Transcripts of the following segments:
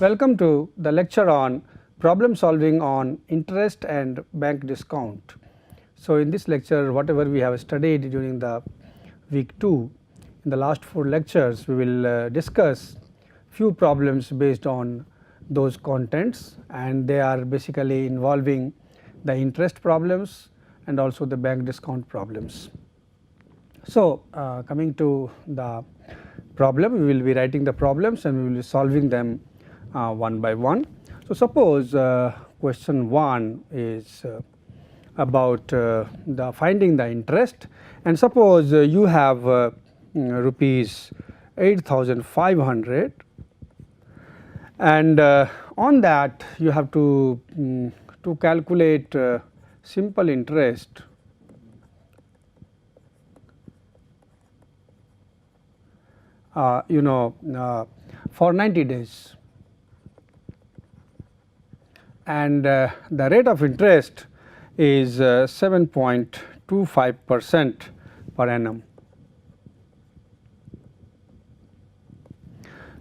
Welcome to the lecture on problem solving on interest and bank discount. So, in this lecture whatever we have studied during the week 2, in the last 4 lectures we will discuss few problems based on those contents, and they are basically involving the interest problems and also the bank discount problems. So, coming to the problem, we will be writing the problems and we will be solving them one by one. So, suppose question 1 is about the finding the interest, and suppose you have rupees 8,500, and on that you have to calculate simple interest for 90 days, and the rate of interest is 7.25% per annum.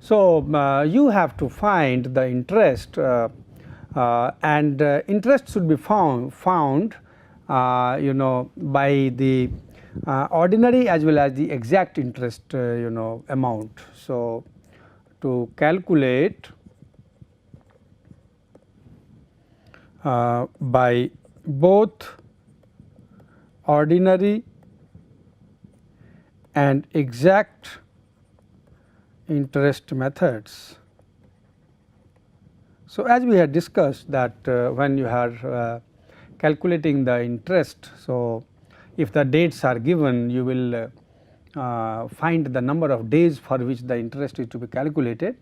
So, you have to find the interest, and interest should be found by the ordinary as well as the exact interest amount. So, to calculate by both ordinary and exact interest methods. So, as we had discussed that when you are calculating the interest, so if the dates are given, you will find the number of days for which the interest is to be calculated,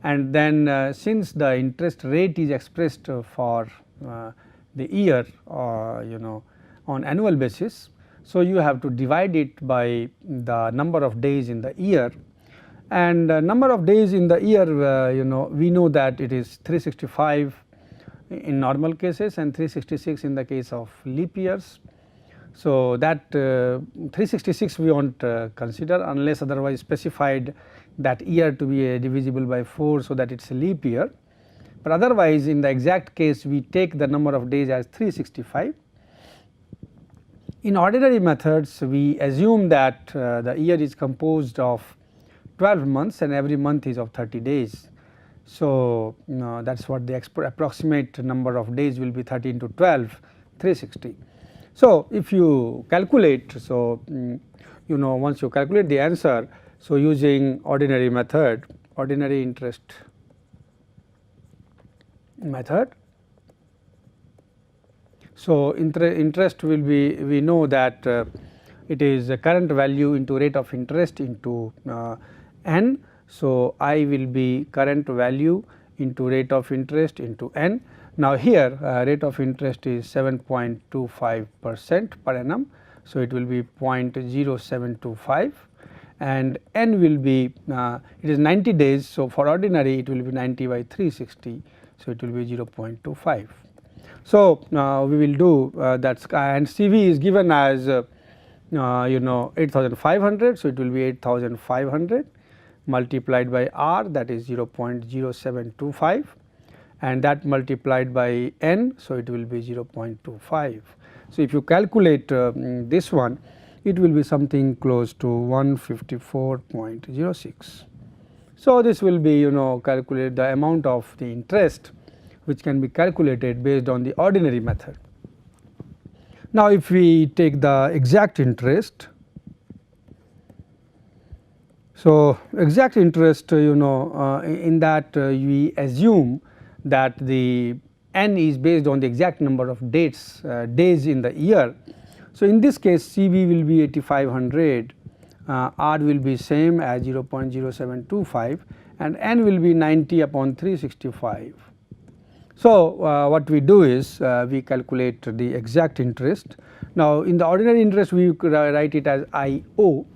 and then since the interest rate is expressed for the year on annual basis. So, you have to divide it by the number of days in the year, and number of days in the year we know that it is 365 in normal cases and 366 in the case of leap years. So, that 366 we will not consider unless otherwise specified that year to be divisible by 4, so that it is a leap year, but otherwise in the exact case we take the number of days as 365. In ordinary methods we assume that the year is composed of 12 months and every month is of 30 days. So, that is what the approximate number of days will be, 30 into 12, 360. So, if you calculate, so once you calculate the answer, so using ordinary method, ordinary interest method. So, interest will be, we know that it is the current value into rate of interest into n. So, I will be current value into rate of interest into n. Now, here rate of interest is 7.25% per annum. So, it will be 0.0725, and n will be it is 90 days. So, for ordinary it will be 90 by 360. So, it will be 0.25. So, we will do that, and CV is given as 8,500. So, it will be 8,500 multiplied by R, that is 0.0725, and that multiplied by n. So, it will be 0.25. So, if you calculate this one, it will be something close to 154.06. So, this will be calculate the amount of the interest which can be calculated based on the ordinary method. Now, if we take the exact interest, so exact interest in that we assume that the n is based on the exact number of days in the year. So, in this case CV will be 8,500, R will be same as 0.0725, and n will be 90 upon 365. So, what we do is we calculate the exact interest. Now, in the ordinary interest we write it as IO,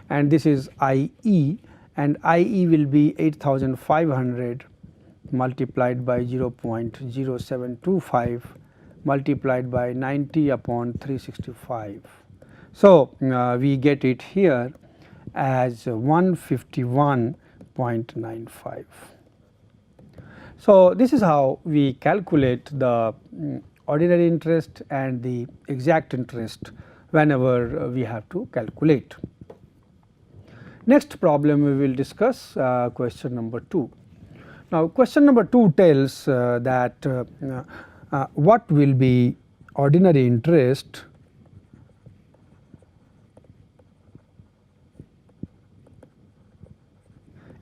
and this is IE, and IE will be 8,500 multiplied by 0.0725 multiplied by 90 upon 365. So, we get it here as 151.95. So, this is how we calculate the ordinary interest and the exact interest whenever we have to calculate. Next problem we will discuss question number 2. Now, question number 2 tells that what will be ordinary interest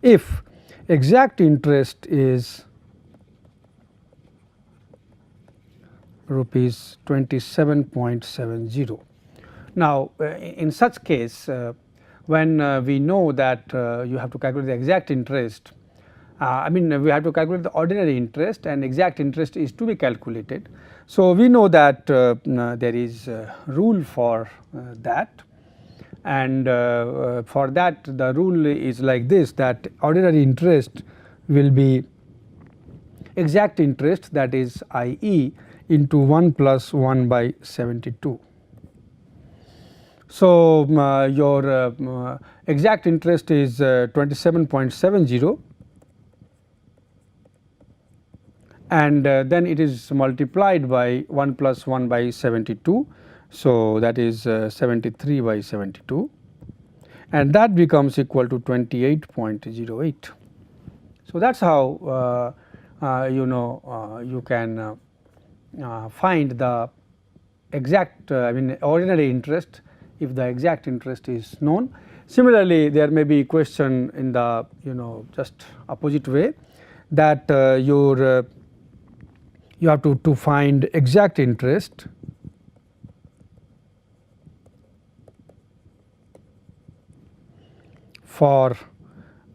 if exact interest is rupees 27.70. Now, in such case when we know that you have to calculate the exact interest, I mean we have to calculate the ordinary interest and exact interest is to be calculated. So, we know that there is a rule for that, and for that the rule is like this, that ordinary interest will be exact interest, that is IE into 1 plus 1 by 72. So, your exact interest is 27.70 and then it is multiplied by 1 plus 1 by 72. So, that is 73 by 72 and that becomes equal to 28.08. So, that is how you can find the exact I mean ordinary interest if the exact interest is known. Similarly, there may be question in the just opposite way, that you have to find exact interest for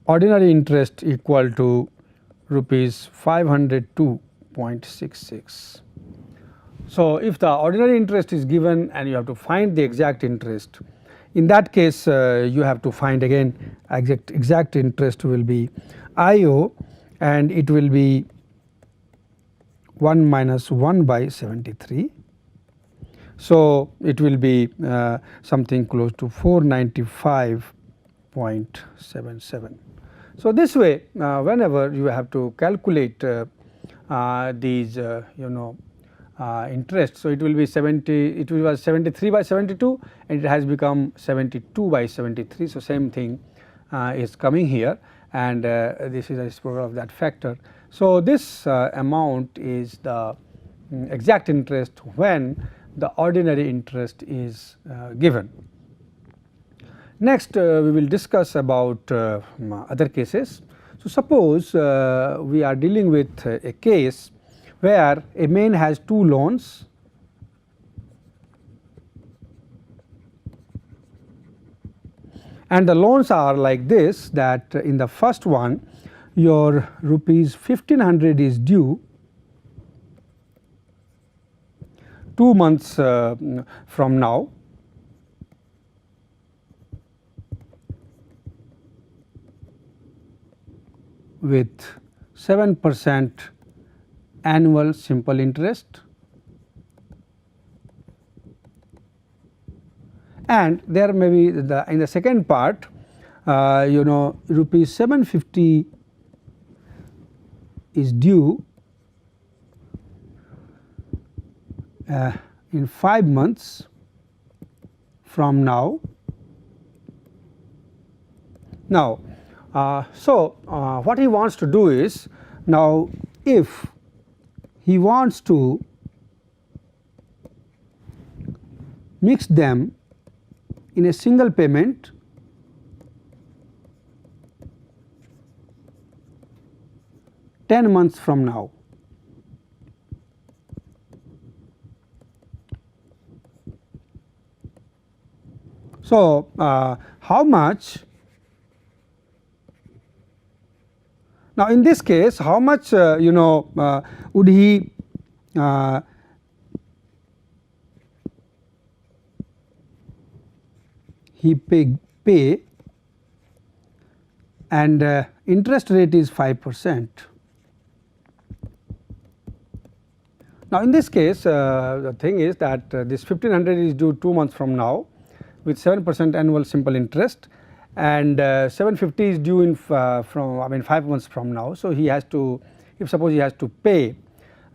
ordinary interest equal to rupees 502.66. So, if the ordinary interest is given and you have to find the exact interest, in that case you have to find again exact interest will be IO and it will be 1 minus 1 by 73. So, it will be something close to 495.77. So, this way whenever you have to calculate these interest. So, it will be 73 by 72 and it has become 72 by 73. So, same thing is coming here and this is a reciprocal of that factor. So, this amount is the exact interest when the ordinary interest is given. Next we will discuss about other cases. So, suppose we are dealing with a case where a man has 2 loans and the loans are like this, that in the first one your rupees 1500 is due 2 months from now, with 7% annual simple interest, and there may be in the second part rupees 750 is due in 5 months from now. Now, what he wants to do is, now if he wants to mix them in a single payment, ten months from now. So, how much? Now, in this case, how much would he pay, and interest rate is 5%. Now, in this case the thing is that this 1500 is due 2 months from now with 7% annual simple interest, and 750 is due in 5 months from now. So, he has to, if suppose he has to pay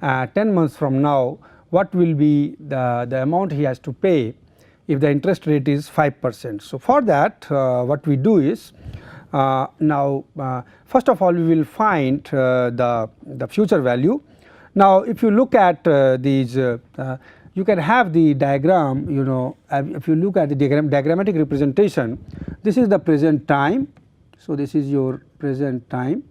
10 months from now, what will be the amount he has to pay if the interest rate is 5%. So, for that what we do is now first of all we will find the future value. Now, if you look at these you can have the diagram, you know, if you look at the diagrammatic representation, this is the present time. So, this is your present time.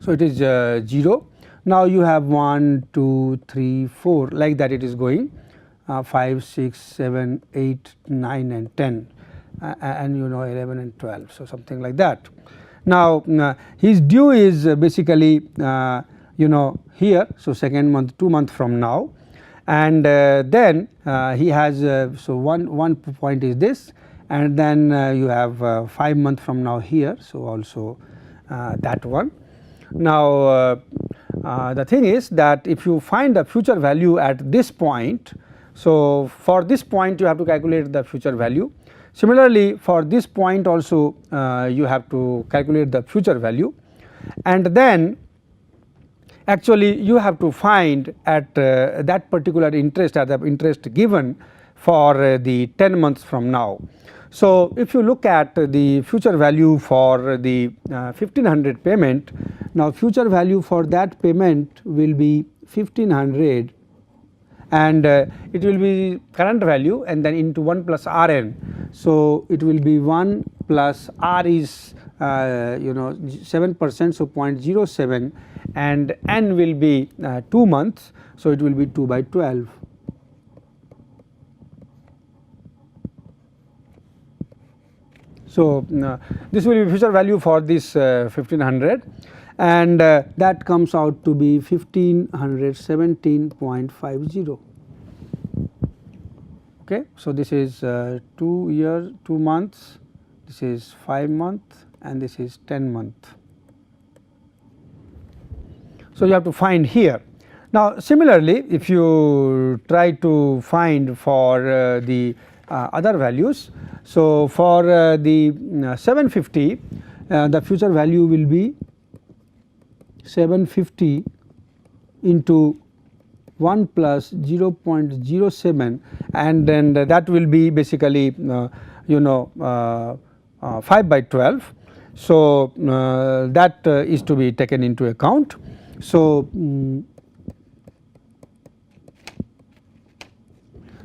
So, it is 0. Now, you have 1, 2, 3, 4 like that it is going 5, 6, 7, 8, 9 and 10 and you know 11 and 12. So, something like that. Now, his due is basically you know here. So, second month 2 months from now, and then he has so one point is this, and then you have 5 months from now here. So, also that one. Now, the thing is that if you find the future value at this point, so for this point you have to calculate the future value. Similarly, for this point also you have to calculate the future value, and then actually you have to find at that particular interest, at the interest given for the 10 months from now. So, if you look at the future value for the 1500 payment, now future value for that payment will be 1500, and it will be current value and then into 1 plus Rn. So, it will be 1 plus R is you know 7%, so 0.07, and N will be 2 months. So, it will be 2 by 12. So, this will be future value for this 1500, and that comes out to be 1517.50. Okay. So, this is 2 years 2 months, this is 5 months, and this is 10 months. So, you have to find here. Now, similarly, if you try to find for the other values, so for the 750 the future value will be 750 into 1 plus 0.07, and then that will be basically you know 5 by 12. So, that is to be taken into account. So,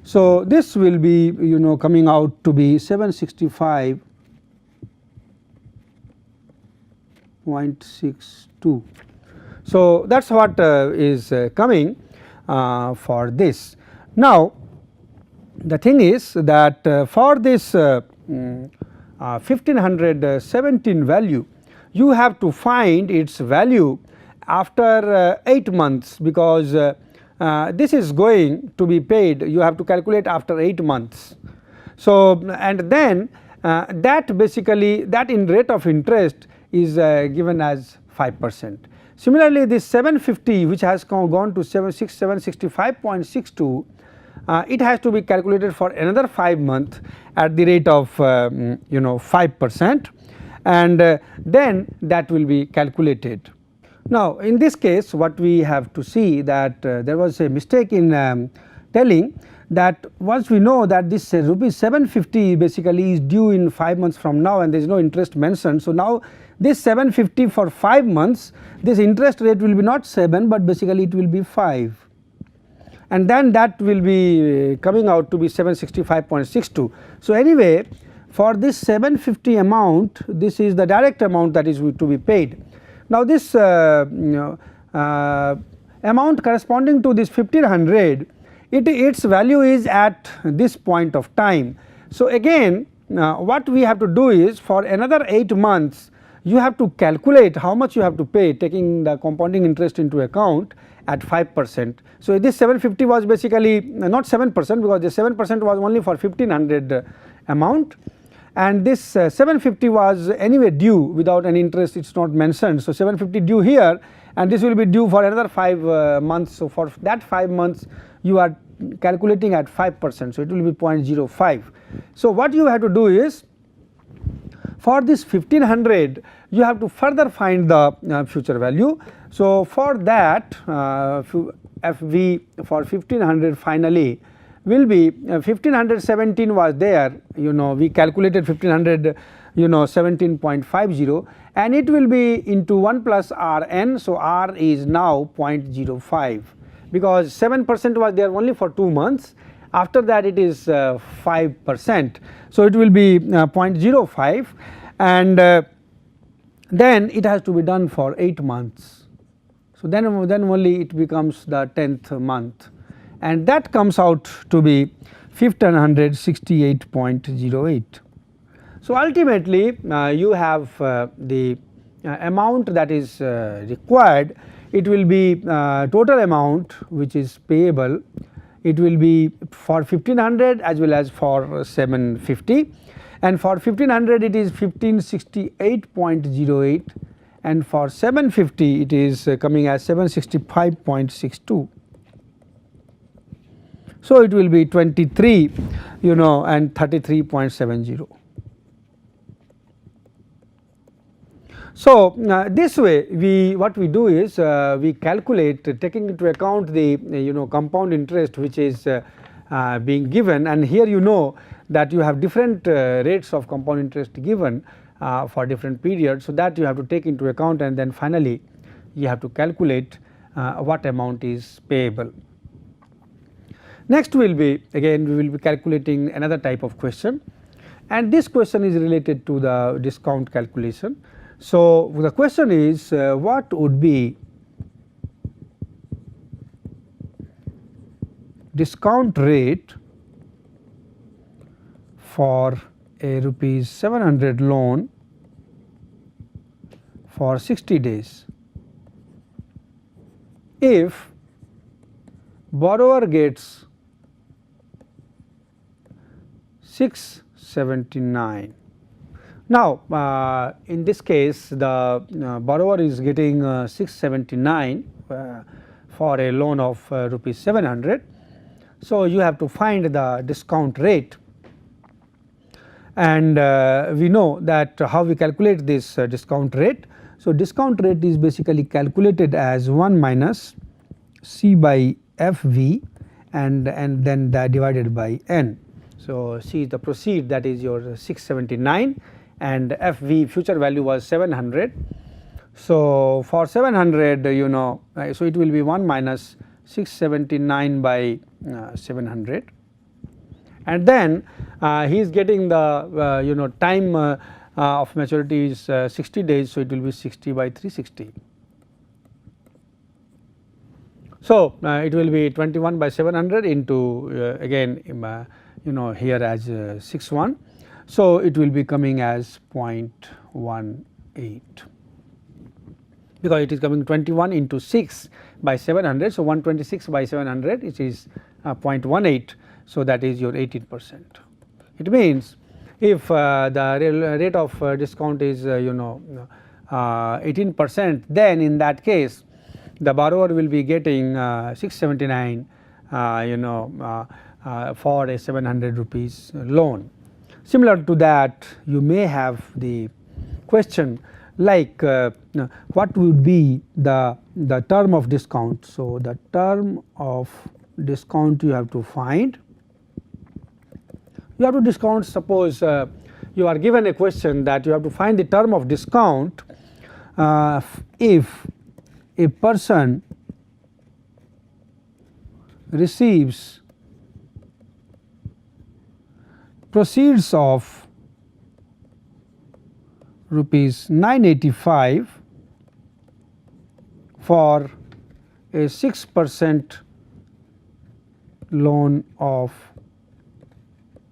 so this will be you know coming out to be 765.62. So, that is what is coming for this. Now, the thing is that for this 1517 value, you have to find its value after 8 months, because this is going to be paid, you have to calculate after 8 months. So, and then that basically that in rate of interest is given as 5%. Similarly, this 750 which has gone to 765.62, it has to be calculated for another 5 months at the rate of you know 5%, and then that will be calculated. Now, in this case what we have to see that there was a mistake in telling that once we know that this rupees 750 basically is due in 5 months from now and there is no interest mentioned. So, now this 750 for 5 months, this interest rate will be not 7, but basically it will be 5, and then that will be coming out to be 765.62. So, anyway, for this 750 amount, this is the direct amount that is to be paid. Now, this amount corresponding to this 1500, its value is at this point of time. So, again what we have to do is for another 8 months you have to calculate how much you have to pay, taking the compounding interest into account at 5%. So, this 750 was basically not 7%, because the 7% was only for 1500 amount, and this 750 was anyway due without any interest, it is not mentioned. So, 750 due here, and this will be due for another 5 months. So, for that 5 months you are calculating at 5%. So, it will be 0.05. So, what you have to do is For this 1500 you have to further find the future value. So, for that FV for 1500 finally will be 1517 was there, we calculated 1500 17.50, and it will be into 1 plus Rn. So, R is now 0.05 because 7% was there only for 2 months, after that it is 5%. So, it will be 0.05, and then it has to be done for 8 months. So, then only it becomes the 10th month, and that comes out to be 1568.08. So, ultimately you have the amount that is required. It will be total amount which is payable. It will be for 1500 as well as for 750, and for 1500 it is 1568.08, and for 750 it is coming as 765.62. So, it will be 23 and 33.70. So, this way what we do is we calculate taking into account the compound interest which is being given, and here that you have different rates of compound interest given for different periods. So, that you have to take into account, and then finally you have to calculate what amount is payable. Next will be, again we will be calculating another type of question, and this question is related to the discount calculation. So, the question is what would be discount rate for a rupees 700 loan for 60 days if borrower gets 679. Now, in this case the borrower is getting 679 for a loan of rupees 700. So, you have to find the discount rate, and we know that how we calculate this discount rate. So, discount rate is basically calculated as 1 minus C by FV and then that divided by N. So, C is the proceed, that is your 679, and FV future value was 700. So, for 700 so it will be 1 minus 679 by 700, and then he is getting the time of maturity is 60 days. So, it will be 60 by 360. So, it will be 21 by 700 into again here as 61. So, it will be coming as 0.18 because it is coming 21 into 6 by 700. So, 126 by 700 it is 0.18. So, that is your 18%. It means if the rate of discount is 18%, then in that case the borrower will be getting 679 for a 700 rupees loan. Similar to that, you may have the question like what would be the term of discount. So, the term of discount you have to find. You have to discount, suppose you are given a question that you have to find the term of discount if a person receives proceeds of rupees 985 for a 6% loan of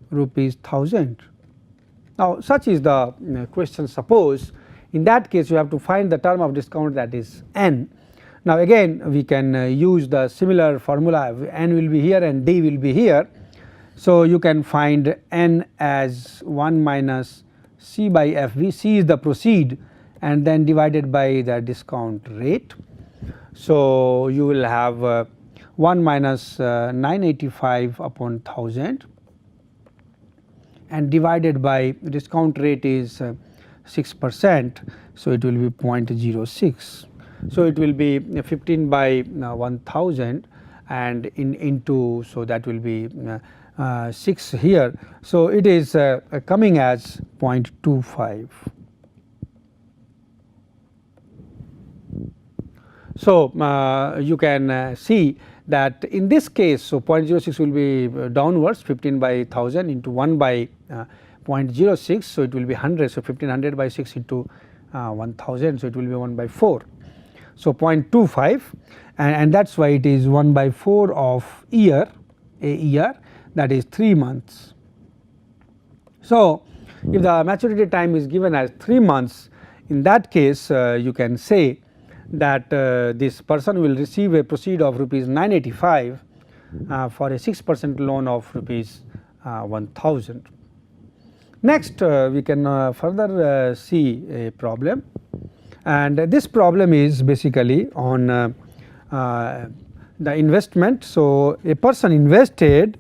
rupees 1000. Now, such is the question. Suppose in that case you have to find the term of discount, that is N. Now, again we can use the similar formula. N will be here and D will be here. So, you can find N as 1 minus C by FV. C is the proceed and then divided by the discount rate. So, you will have 1 minus 985 upon 1000 and divided by discount rate is 6%. So, it will be 0.06. So, it will be 15 by 1000 and into, so that will be 6 here. So, it is coming as 0.25. So, you can see that in this case, so 0.06 will be downwards 15 by 1000 into 1 by 0.06. So, it will be 100. So, 1500 by 6 into 1000. So, it will be 1 by 4. So, 0.25 and that is why it is 1 by 4 of a year, that is 3 months. So, if the maturity time is given as 3 months, in that case you can say that this person will receive a proceed of rupees 985 for a 6% loan of rupees 1000. Next we can further see a problem, and this problem is basically on the investment. So, a person invested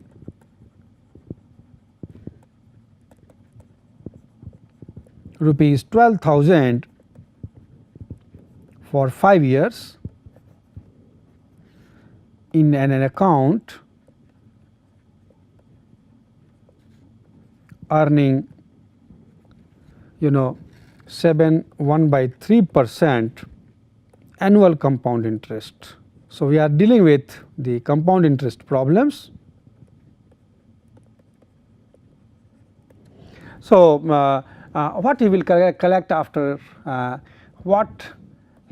rupees 12,000 for 5 years in an account earning 1/3% annual compound interest. So, we are dealing with the compound interest problems. So, what he will collect after what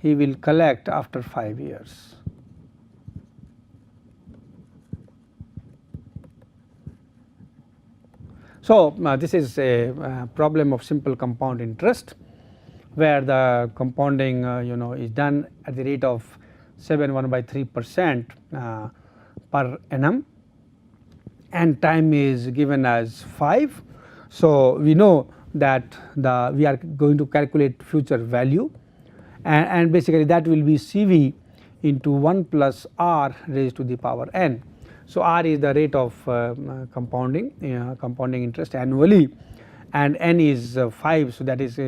he will collect after 5 years. So, this is a problem of simple compound interest, where the compounding is done at the rate of 1/3% per annum, and time is given as 5. So, we know that we are going to calculate future value, and basically that will be CV into 1 plus r raised to the power n. So, r is the rate of compounding interest annually, and n is 5. So, that is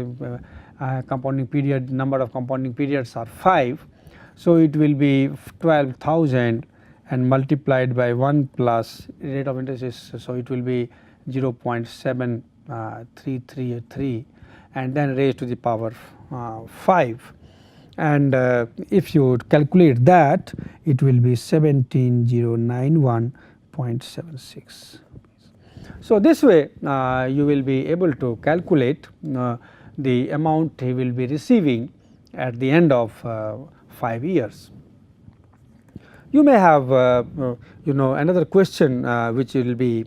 compounding period, number of compounding periods are 5. So, it will be 12,000 and multiplied by 1 plus rate of interest is, so it will be 0.7333 and then raised to the power 5. And if you calculate that, it will be 17,091.76. So, this way you will be able to calculate the amount he will be receiving at the end of 5 years. You may have another question which will be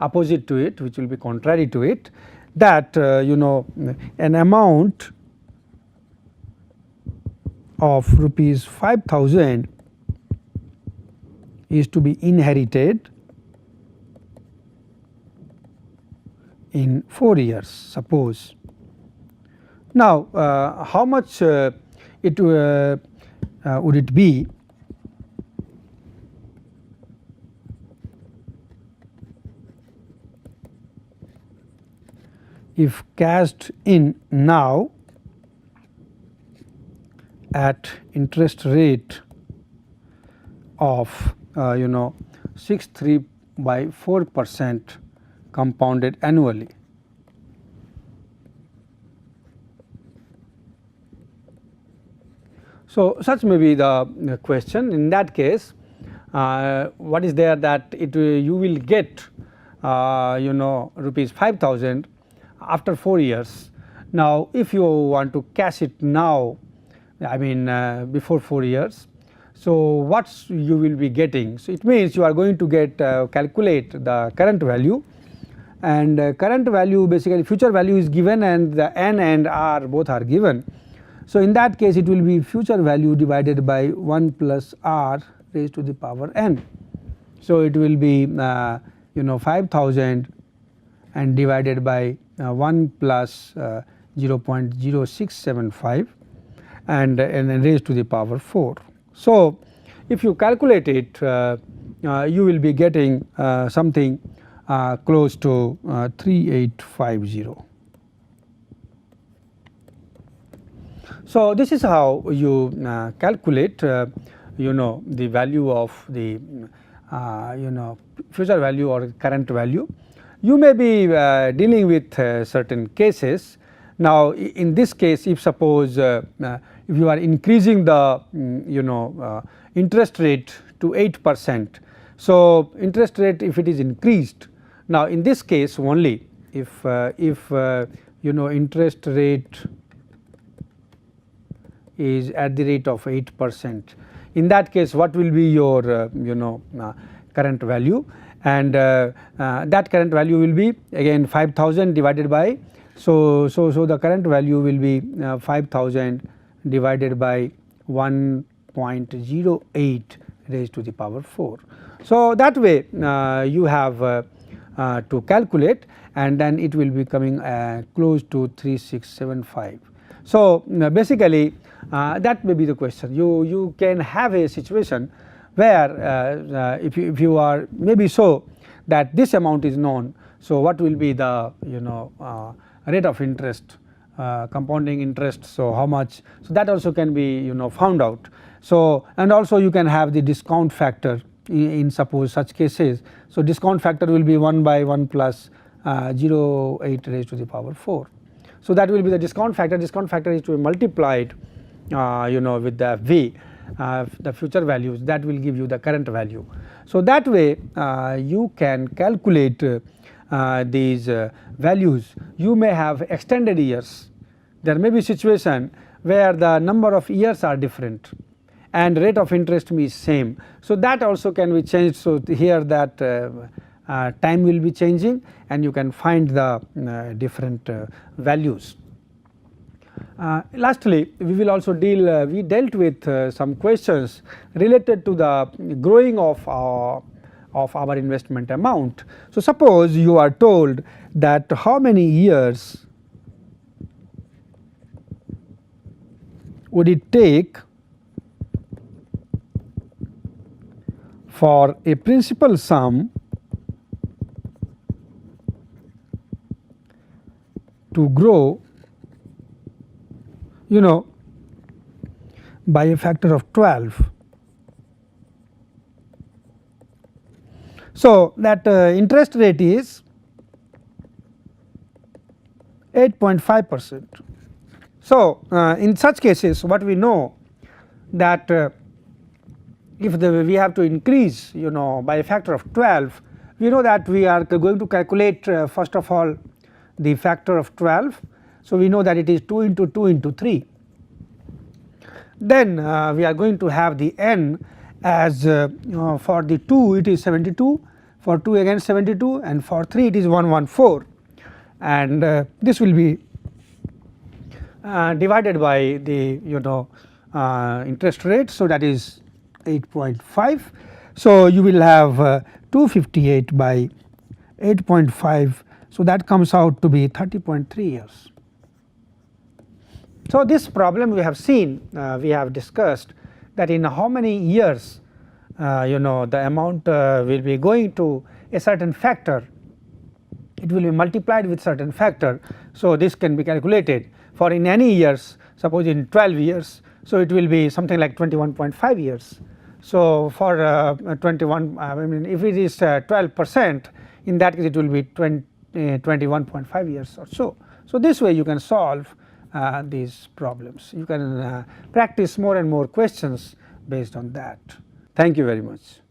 opposite to it, which will be contrary to it, that an amount of rupees 5,000 is to be inherited in 4 years, suppose. Now, how much would it be if cashed in now at interest rate of 63/4% compounded annually? So, such may be the question. In that case, what is there that you will get rupees 5,000 after 4 years. Now, if you want to cash it now, I mean before 4 years, so what you will be getting? So, it means you are going to get calculate the current value, and current value basically future value is given and the n and r both are given. So, in that case it will be future value divided by 1 plus r raised to the power n. So, it will be 5,000 and divided by 1 plus 0.0675 and then raised to the power 4. So, if you calculate it, you will be getting something close to 3850. So, this is how you calculate the value of the future value or current value. You may be dealing with certain cases. Now, in this case, if suppose if you are increasing the interest rate to 8%. So, interest rate if it is increased, now in this case only if interest rate is at the rate of 8%, in that case what will be your current value, and that current value will be again 5,000 divided by, so the current value will be 5,000 divided by 1.08 raised to the power 4. So, that way you have to calculate, and then it will be coming close to 3675. So, basically that may be the question. You can have a situation where if you are maybe so that this amount is known. So, what will be the rate of interest, compounding interest, so how much, so that also can be found out. So, and also you can have the discount factor in suppose such cases. So, discount factor will be 1 by 1 plus 0.8 raised to the power 4. So, that will be the discount factor is to be multiplied with the V, the future values, that will give you the current value. So, that way you can calculate these values. You may have extended years. There may be situation where the number of years are different and rate of interest is same. So, that also can be changed. So, here that time will be changing and you can find the different values. Lastly, we will also we dealt with some questions related to the growing of our investment amount. So, suppose you are told that how many years would it take for a principal sum to grow by a factor of 12. So, that interest rate is 8.5%. So, in such cases what we know that if we have to increase by a factor of 12, we know that we are going to calculate first of all the factor of 12. So, we know that it is 2 into 2 into 3. Then we are going to have the n as for the 2 it is 72, for 2 again 72, and for 3 it is 114, and this will be divided by the interest rate. So, that is 8.5. So, you will have 258 by 8.5. So, that comes out to be 30.3 years. So, this problem we have seen, we have discussed that in how many years the amount will be going to a certain factor, it will be multiplied with certain factor. So, this can be calculated for in any years, suppose in 12 years. So, it will be something like 21.5 years. So, for 21 I mean if it is 12%, in that case it will be 21.5 years or so. So, this way you can solve these problems. You can practice more and more questions based on that. Thank you very much.